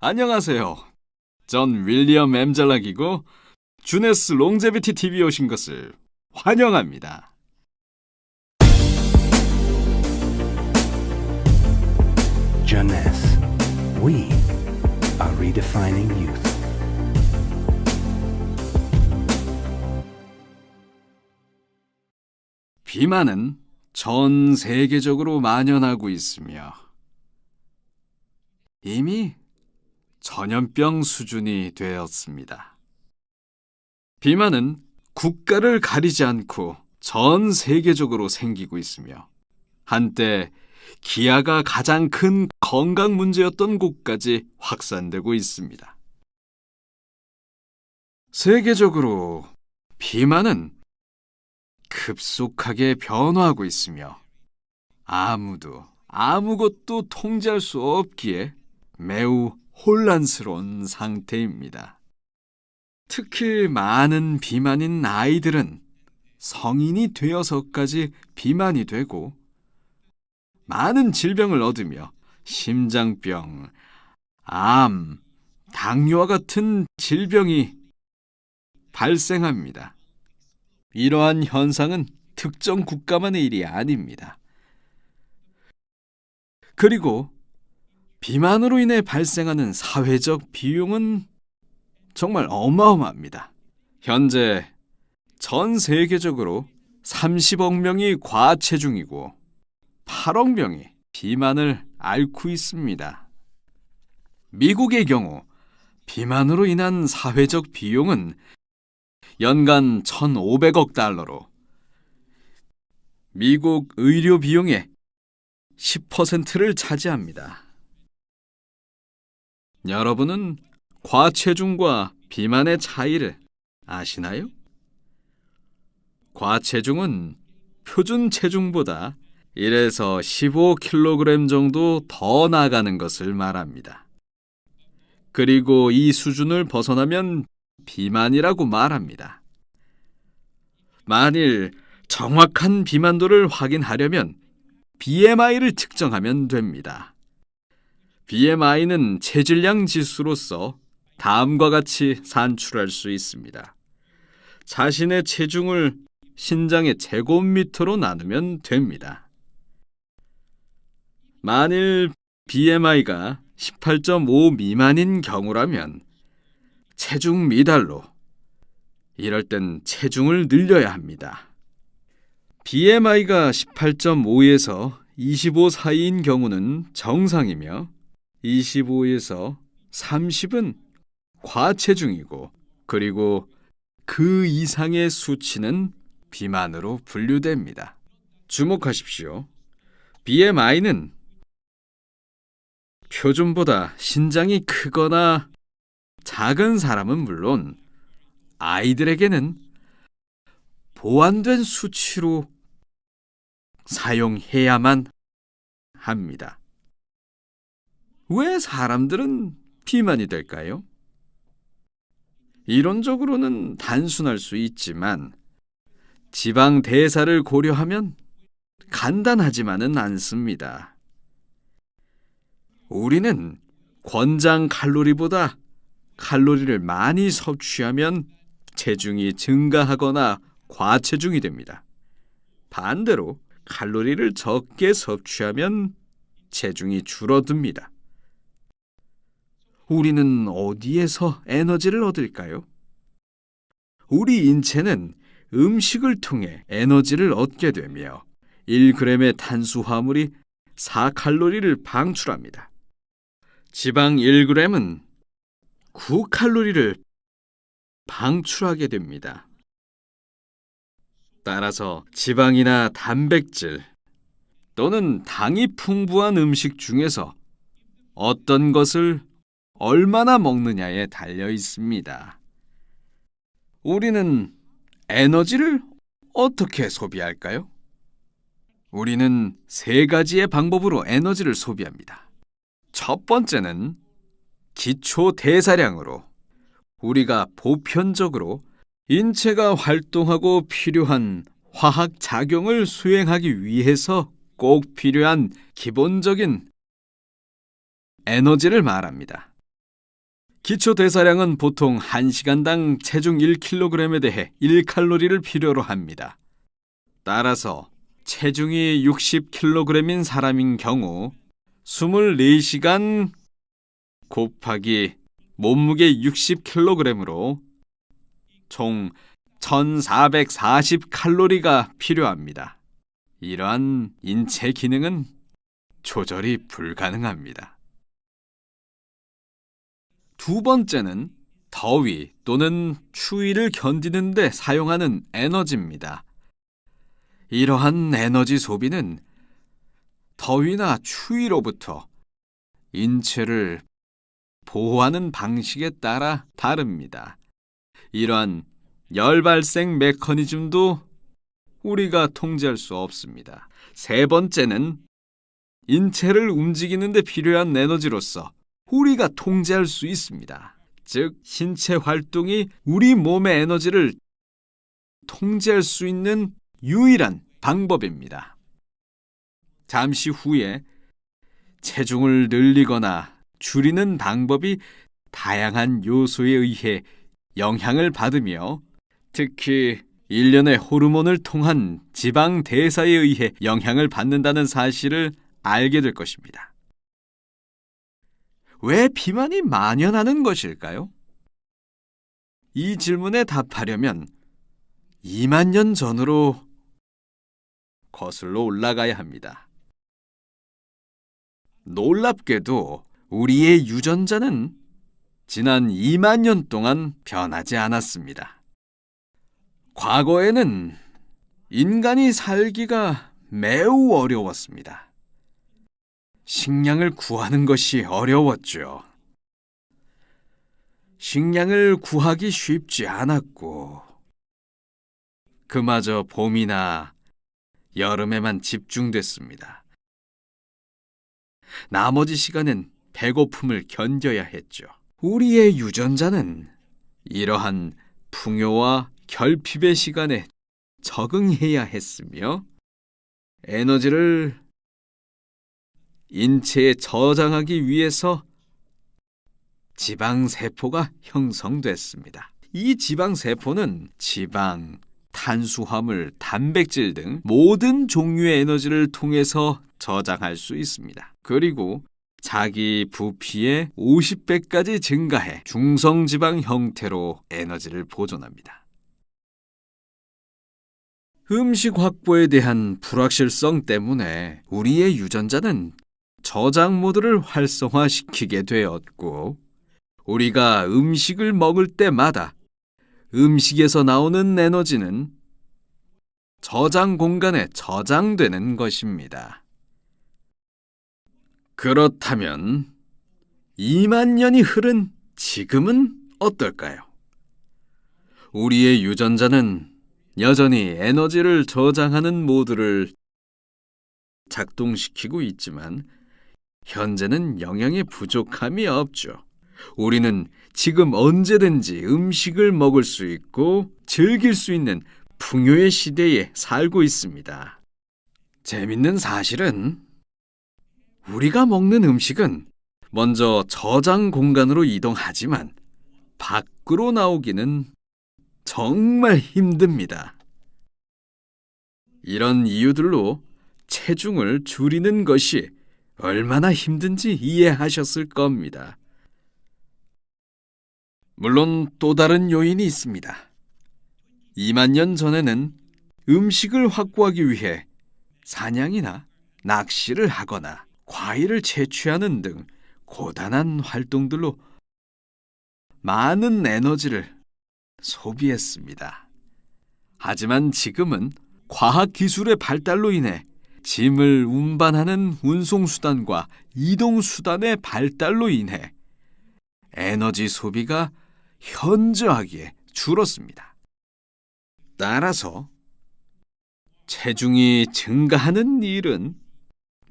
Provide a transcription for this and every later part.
안녕하세요. 전 윌리엄 엠잘락이고 주네스 롱제비티 TV에 오신 것을 환영합니다. Jeunesse. We are redefining youth. 비만은 전 세계적으로 만연하고 있으며 이미 전염병 수준이 되었습니다. 비만은 국가를 가리지 않고 전 세계적으로 생기고 있으며 한때 기아가 가장 큰 건강 문제였던 곳까지 확산되고 있습니다. 세계적으로 비만은 급속하게 변화하고 있으며 아무도 아무것도 통제할 수 없기에 매우 혼란스러운 상태입니다. 특히 많은 비만인 아이들은 성인이 되어서까지 비만이 되고 많은 질병을 얻으며 심장병, 암, 당뇨와 같은 질병이 발생합니다. 이러한 현상은 특정 국가만의 일이 아닙니다. 그리고 비만으로 인해 발생하는 사회적 비용은 정말 어마어마합니다. 현재 전 세계적으로 30억 명이 과체중이고 8억 명이 비만을 앓고 있습니다. 미국의 경우 비만으로 인한 사회적 비용은 연간 1,500억 달러로 미국 의료 비용의 10%를 차지합니다. 여러분은 과체중과 비만의 차이를 아시나요? 과체중은 표준 체중보다 1에서 15kg 정도 더 나가는 것을 말합니다. 그리고 이 수준을 벗어나면 비만이라고 말합니다. 만일 정확한 비만도를 확인하려면 BMI를 측정하면 됩니다. BMI는 체질량 지수로서 다음과 같이 산출할 수 있습니다. 자신의 체중을 신장의 제곱미터로 나누면 됩니다. 만일 BMI가 18.5 미만인 경우라면 체중 미달로, 이럴 땐 체중을 늘려야 합니다. BMI가 18.5에서 25 사이인 경우는 정상이며 25에서 30은 과체중이고 그리고 그 이상의 수치는 비만으로 분류됩니다. 주목하십시오. BMI는 표준보다 신장이 크거나 작은 사람은 물론 아이들에게는 보완된 수치로 사용해야만 합니다. 왜 사람들은 비만이 될까요? 이론적으로는 단순할 수 있지만 지방 대사를 고려하면 간단하지만은 않습니다. 우리는 권장 칼로리보다 칼로리를 많이 섭취하면 체중이 증가하거나 과체중이 됩니다. 반대로 칼로리를 적게 섭취하면 체중이 줄어듭니다. 우리는 어디에서 에너지를 얻을까요? 우리 인체는 음식을 통해 에너지를 얻게 되며 1g의 탄수화물이 4칼로리를 방출합니다. 지방 1g은 9칼로리를 방출하게 됩니다. 따라서 지방이나 단백질 또는 당이 풍부한 음식 중에서 어떤 것을 얼마나 먹느냐에 달려 있습니다. 우리는 에너지를 어떻게 소비할까요? 우리는 3가지의 방법으로 에너지를 소비합니다. 첫 번째는 기초 대사량으로 우리가 보편적으로 인체가 활동하고 필요한 화학 작용을 수행하기 위해서 꼭 필요한 기본적인 에너지를 말합니다. 기초 대사량은 보통 1시간당 체중 1kg에 대해 1칼로리를 필요로 합니다. 따라서 체중이 60kg인 사람인 경우 24시간 곱하기 몸무게 60kg으로 총 1440칼로리가 필요합니다. 이러한 인체 기능은 조절이 불가능합니다. 두 번째는 더위 또는 추위를 견디는 데 사용하는 에너지입니다. 이러한 에너지 소비는 더위나 추위로부터 인체를 보호하는 방식에 따라 다릅니다. 이러한 열 발생 메커니즘도 우리가 통제할 수 없습니다. 세 번째는 인체를 움직이는 데 필요한 에너지로서 우리가 통제할 수 있습니다. 즉, 신체 활동이 우리 몸의 에너지를 통제할 수 있는 유일한 방법입니다. 잠시 후에 체중을 늘리거나 줄이는 방법이 다양한 요소에 의해 영향을 받으며 특히 일련의 호르몬을 통한 지방 대사에 의해 영향을 받는다는 사실을 알게 될 것입니다. 왜 비만이 만연하는 것일까요? 이 질문에 답하려면 2만 년 전으로 거슬러 올라가야 합니다. 놀랍게도 우리의 유전자는 지난 2만 년 동안 변하지 않았습니다. 과거에는 인간이 살기가 매우 어려웠습니다. 식량을 구하는 것이 어려웠죠. 식량을 구하기 쉽지 않았고 그마저 봄이나 여름에만 집중됐습니다. 나머지 시간은 배고픔을 견뎌야 했죠. 우리의 유전자는 이러한 풍요와 결핍의 시간에 적응해야 했으며 에너지를 인체에 저장하기 위해서 지방세포가 형성됐습니다. 이 지방세포는 지방, 탄수화물, 단백질 등 모든 종류의 에너지를 통해서 저장할 수 있습니다. 그리고 자기 부피의 50배까지 증가해 중성지방 형태로 에너지를 보존합니다. 음식 확보에 대한 불확실성 때문에 우리의 유전자는 저장 모드를 활성화시키게 되었고 우리가 음식을 먹을 때마다 음식에서 나오는 에너지는 저장 공간에 저장되는 것입니다. 그렇다면 2만 년이 흐른 지금은 어떨까요? 우리의 유전자는 여전히 에너지를 저장하는 모드를 작동시키고 있지만 현재는 영양의 부족함이 없죠. 우리는 지금 언제든지 음식을 먹을 수 있고 즐길 수 있는 풍요의 시대에 살고 있습니다. 재밌는 사실은 우리가 먹는 음식은 먼저 저장 공간으로 이동하지만 밖으로 나오기는 정말 힘듭니다. 이런 이유들로 체중을 줄이는 것이 얼마나 힘든지 이해하셨을 겁니다. 물론 또 다른 요인이 있습니다. 2만 년 전에는 음식을 확보하기 위해 사냥이나 낚시를 하거나 과일을 채취하는 등 고단한 활동들로 많은 에너지를 소비했습니다. 하지만 지금은 과학기술의 발달로 인해 짐을 운반하는 운송수단과 이동수단의 발달로 인해 에너지 소비가 현저하게 줄었습니다. 따라서 체중이 증가하는 일은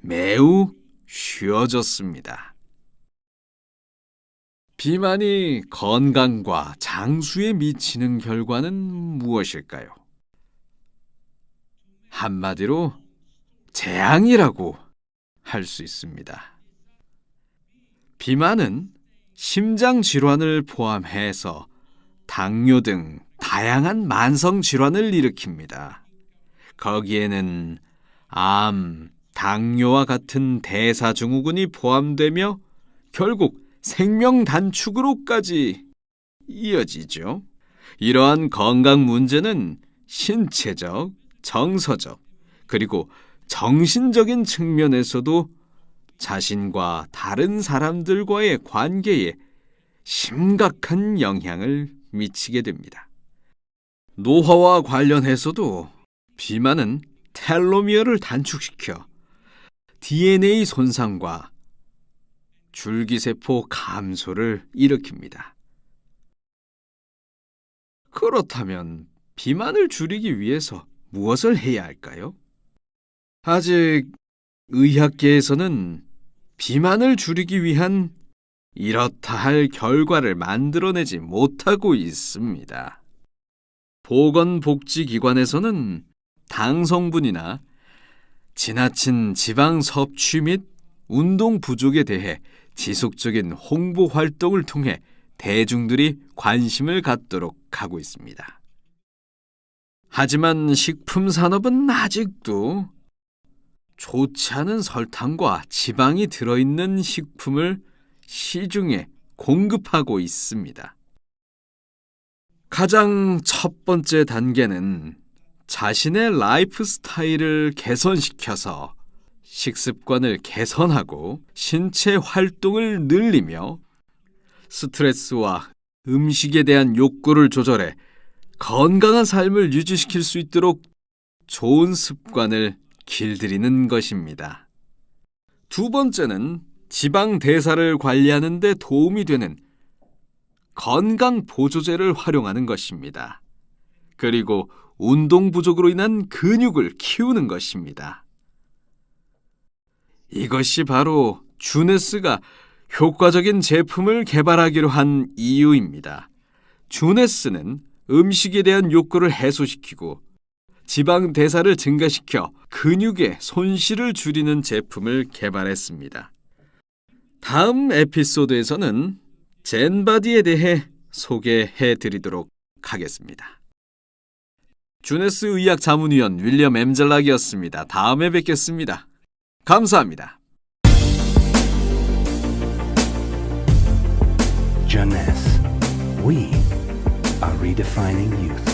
매우 쉬워졌습니다. 비만이 건강과 장수에 미치는 결과는 무엇일까요? 한마디로 재앙이라고 할 수 있습니다. 비만은 심장 질환을 포함해서 당뇨 등 다양한 만성 질환을 일으킵니다. 거기에는 암, 당뇨와 같은 대사증후군이 포함되며 결국 생명 단축으로까지 이어지죠. 이러한 건강 문제는 신체적, 정서적, 그리고 정신적인 측면에서도 자신과 다른 사람들과의 관계에 심각한 영향을 미치게 됩니다. 노화와 관련해서도 비만은 텔로미어를 단축시켜 DNA 손상과 줄기세포 감소를 일으킵니다. 그렇다면 비만을 줄이기 위해서 무엇을 해야 할까요? 아직 의학계에서는 비만을 줄이기 위한 이렇다 할 결과를 만들어내지 못하고 있습니다. 보건복지기관에서는 당 성분이나 지나친 지방 섭취 및 운동 부족에 대해 지속적인 홍보 활동을 통해 대중들이 관심을 갖도록 하고 있습니다. 하지만 식품 산업은 아직도 좋지 않은 설탕과 지방이 들어있는 식품을 시중에 공급하고 있습니다. 가장 첫 번째 단계는 자신의 라이프 스타일을 개선시켜서 식습관을 개선하고 신체 활동을 늘리며 스트레스와 음식에 대한 욕구를 조절해 건강한 삶을 유지시킬 수 있도록 좋은 습관을 길들이는 것입니다. 두 번째는 지방 대사를 관리하는 데 도움이 되는 건강 보조제를 활용하는 것입니다. 그리고 운동 부족으로 인한 근육을 키우는 것입니다. 이것이 바로 주네스가 효과적인 제품을 개발하기로 한 이유입니다. 주네스는 음식에 대한 욕구를 해소시키고 지방 대사를 증가시켜 근육의 손실을 줄이는 제품을 개발했습니다. 다음 에피소드에서는 젠바디에 대해 소개해 드리도록 하겠습니다. 주네스 의학 자문위원 윌리엄 엠젤락이었습니다. 다음에 뵙겠습니다. 감사합니다. Jeunesse. We are redefining youth.